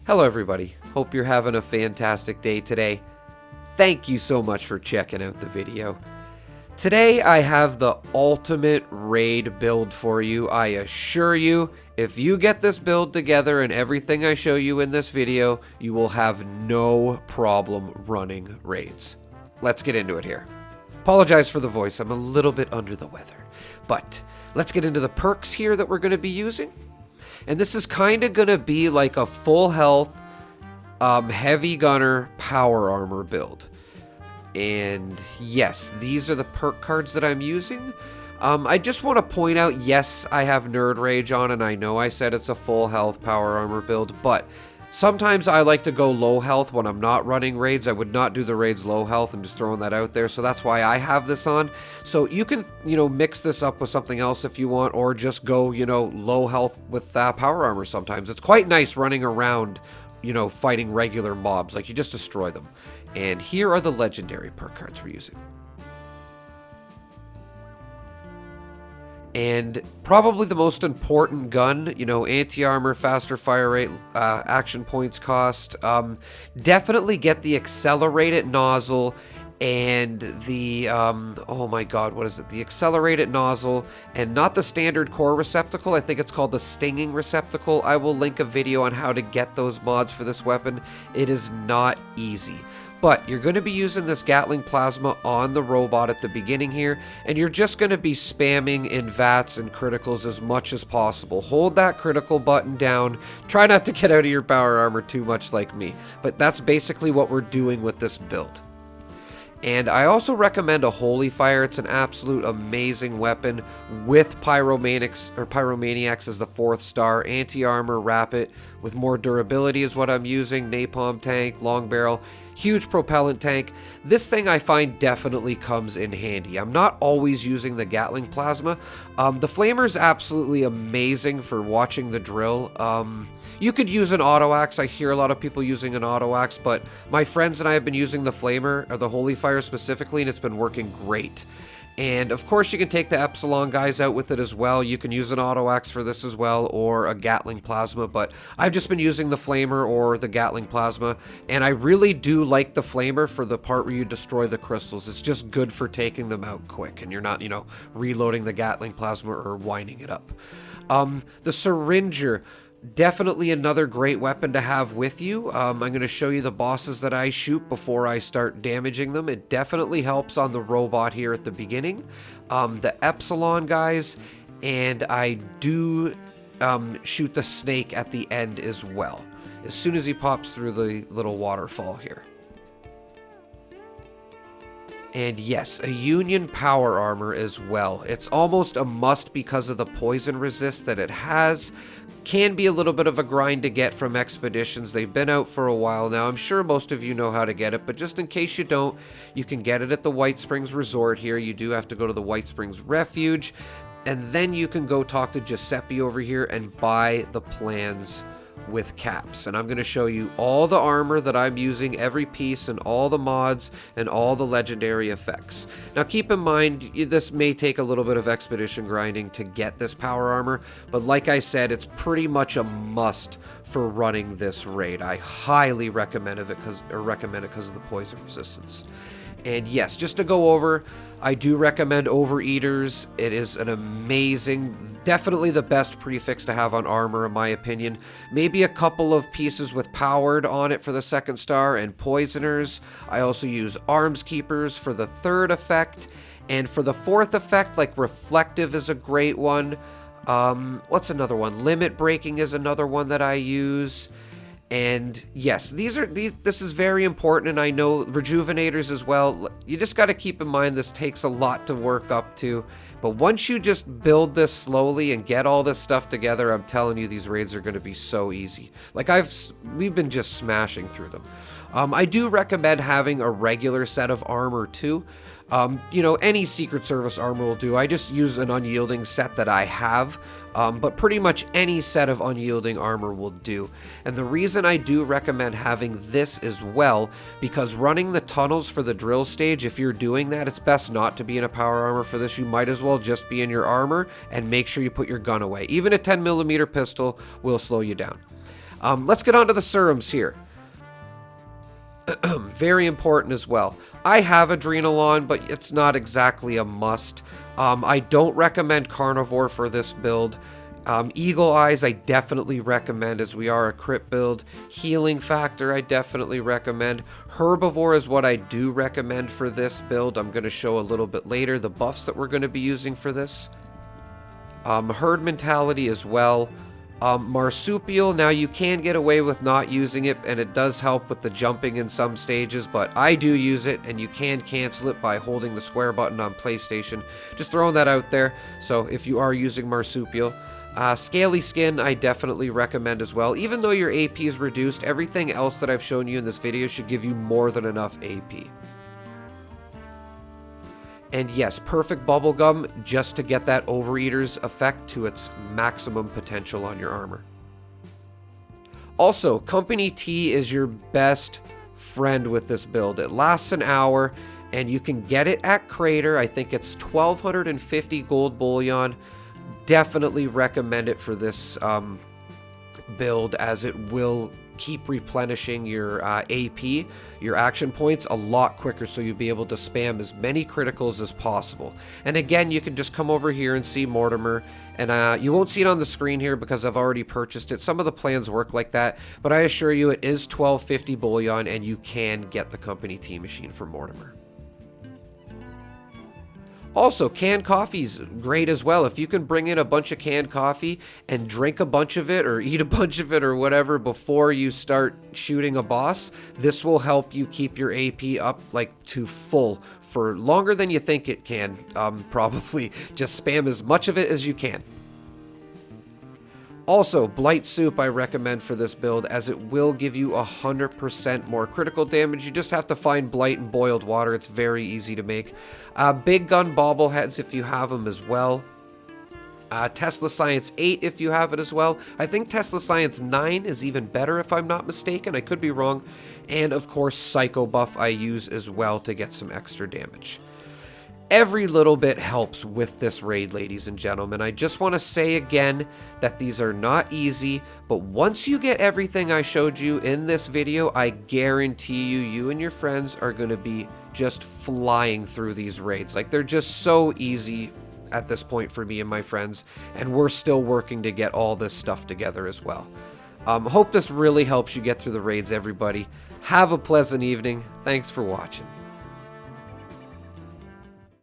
Hello everybody, hope you're having a fantastic day today. Thank you so much for checking out the video. Today I have the ultimate raid build for you. I assure you, if you get this build together and everything I show you in this video, you will have no problem running raids. Let's get into it here. Apologize for the voice, I'm a little bit under the weather. But let's get into the perks here that we're going to be using. And this is kind of going to be like a full health, heavy gunner power armor build. And yes, these are the perk cards that I'm using. I just want to point out, yes, I have Nerd Rage on, and I know I said it's a full health power armor build, but sometimes I like to go low health when I'm not running raids. I would not do the raids low health. I'm just throwing that out there. So that's why I have this on. So you can, mix this up with something else if you want, or just go, low health with power armor sometimes. It's quite nice running around, fighting regular mobs. Like, you just destroy them. And here are the legendary perk cards we're using. And probably the most important gun, anti-armor, faster fire rate, action points cost. Definitely get the accelerated nozzle and the, oh my god, what is it? The accelerated nozzle and not the standard core receptacle. I think it's called the stinging receptacle. I will link a video on how to get those mods for this weapon. It is not easy. But you're going to be using this Gatling Plasma on the robot at the beginning here, and you're just going to be spamming in VATs and criticals as much as possible. Hold that critical button down. Try not to get out of your power armor too much like me, but that's basically what we're doing with this build. And I also recommend a Holy Fire. It's an absolute amazing weapon with Pyromaniacs as the 4th star. Anti-armor, rapid, with more durability is what I'm using. Napalm tank, long barrel. Huge propellant tank. This thing I find definitely comes in handy. I'm not always using the Gatling Plasma. The Flamer is absolutely amazing for watching the drill. You could use an auto axe. I hear a lot of people using an auto axe, but my friends and I have been using the Flamer, or the Holy Fire specifically, and it's been working great. And of course you can take the Epsilon guys out with it as well. You can use an auto axe for this as well, or a Gatling Plasma, but I've just been using the Flamer or the Gatling Plasma, and I really do like the Flamer for the part where you destroy the crystals. It's just good for taking them out quick, and you're not, reloading the Gatling Plasma or winding it up. The Syringer, definitely another great weapon to have with you. I'm going to show you the bosses that I shoot before I start damaging them. It definitely helps on the robot here at the beginning. The Epsilon guys, and I do shoot the snake at the end as well, as soon as he pops through the little waterfall here. And yes, a Union power armor as well. It's almost a must because of the poison resist that it has. Can be a little bit of a grind to get from expeditions. They've been out for a while now. I'm sure most of you know how to get it, but just in case you don't, you can get it at the White Springs Resort here. You do have to go to the White Springs Refuge, and then you can go talk to Giuseppe over here and buy the plans with caps. And I'm going to show you all the armor that I'm using, every piece, and all the mods and all the legendary effects. Now keep in mind, this may take a little bit of expedition grinding to get this power armor, but like I said, it's pretty much a must for running this raid. I highly recommend it because of the poison resistance. And yes, just to go over, I do recommend Overeaters. It is an amazing, definitely the best prefix to have on armor in my opinion. Maybe a couple of pieces with Powered on it for the 2nd star, and Poisoners. I also use Arms Keepers for the 3rd effect. And for the 4th effect, like Reflective is a great one. What's another one? Limit Breaking is another one that I use. And yes, this is very important, and I know Rejuvenators as well. You just got to keep in mind this takes a lot to work up to, but once you just build this slowly and get all this stuff together, I'm telling you, these raids are going to be so easy. Like, we've been just smashing through them. I do recommend having a regular set of armor too. Any Secret Service armor will do. I just use an unyielding set that I have, but pretty much any set of unyielding armor will do. And the reason I do recommend having this as well, because running the tunnels for the drill stage, if you're doing that, it's best not to be in a power armor for this. You might as well just be in your armor and make sure you put your gun away. Even a 10mm pistol will slow you down. Let's get on to the serums here. Very important as well. I have Adrenal on, but it's not exactly a must. I don't recommend Carnivore for this build. Eagle Eyes I definitely recommend, as we are a crit build. Healing Factor I definitely recommend. Herbivore is what I do recommend for this build. I'm going to show a little bit later the buffs that we're going to be using for this. Herd Mentality as well. Marsupial, now you can get away with not using it, and it does help with the jumping in some stages, but I do use it, and you can cancel it by holding the square button on PlayStation. Just throwing that out there, so if you are using Marsupial. Scaly Skin I definitely recommend as well. Even though your AP is reduced, everything else that I've shown you in this video should give you more than enough AP. And yes, Perfect Bubblegum, just to get that Overeater's effect to its maximum potential on your armor. Also, Company Tea is your best friend with this build. It lasts an hour, and you can get it at Crater. I think it's 1,250 gold bullion. Definitely recommend it for this build, as it will keep replenishing your AP, your action points, a lot quicker, so you'll be able to spam as many criticals as possible. And again, you can just come over here and see Mortimer, and you won't see it on the screen here because I've already purchased it. Some of the plans work like that, but I assure you it is 1,250 bullion, and you can get the Company Tea machine for Mortimer. Also, canned coffee's great as well. If you can bring in a bunch of canned coffee and drink a bunch of it or eat a bunch of it or whatever before you start shooting a boss, this will help you keep your AP up like to full for longer than you think it can. Probably just spam as much of it as you can. Also, Blight Soup I recommend for this build, as it will give you 100% more critical damage. You just have to find Blight and boiled water. It's very easy to make. Big Gun Bobbleheads if you have them as well. Tesla Science 8 if you have it as well. I think Tesla Science 9 is even better if I'm not mistaken. I could be wrong. And of course, Psycho Buff I use as well to get some extra damage. Every little bit helps with this raid, ladies and gentlemen. I just want to say again that these are not easy, but once you get everything I showed you in this video, I guarantee you and your friends are going to be just flying through these raids. Like, they're just so easy at this point for me and my friends, and we're still working to get all this stuff together as well. Hope this really helps you get through the raids, everybody. Have a pleasant evening. Thanks for watching.